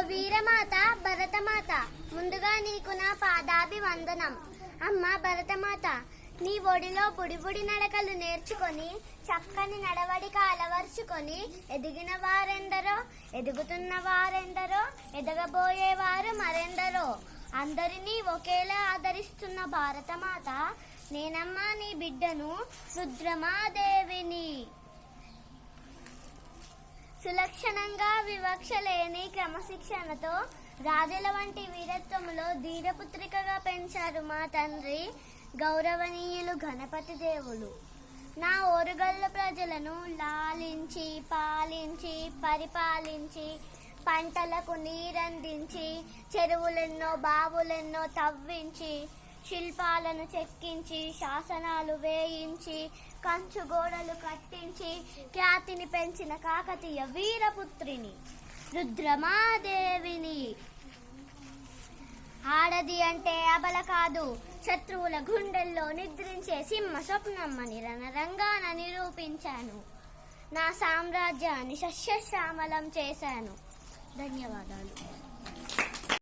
వీరమాత భరతమాత, ముందుగా నీకు నా పాదాభివందనం. అమ్మ భరతమాత, నీ ఒడిలో బుడిబుడి నడకలు నేర్చుకొని చక్కని నడవడిక అలవర్చుకొని ఎదిగిన వారెందరో, ఎదుగుతున్న వారెందరో, ఎదగబోయేవారు మరెందరో, అందరినీ ఒకేలా ఆదరిస్తున్న భారతమాత, నేనమ్మా నీ బిడ్డను రుద్రమాదేవిని. సులక్షణంగా వివక్ష లేని క్రమశిక్షణతో రాజుల వంటి వీరత్వములో ధీరపుత్రికగా పెంచారు మా తండ్రి గౌరవనీయులు గణపతి దేవులు. నా ఓరుగల్లు ప్రజలను లాలించి పాలించి పరిపాలించి పంటలకు నీరందించి చెరువులెన్నో బావులెన్నో తవ్వించి శిల్పాలను చెక్కించి శాసనాలు వేయించి కంచు గోడలు కట్టించి ఖ్యాతిని పెంచిన కాకతీయ వీరపుత్రిని రుద్రమాదేవిని. ఆడది అంటే అబల కాదు, శత్రువుల గుండెల్లో నిద్రించే సింహ స్వప్నమ్మని రణరంగాన నిరూపించాను. నా సామ్రాజ్యాన్ని సస్యశ్యామలం చేశాను. ధన్యవాదాలు.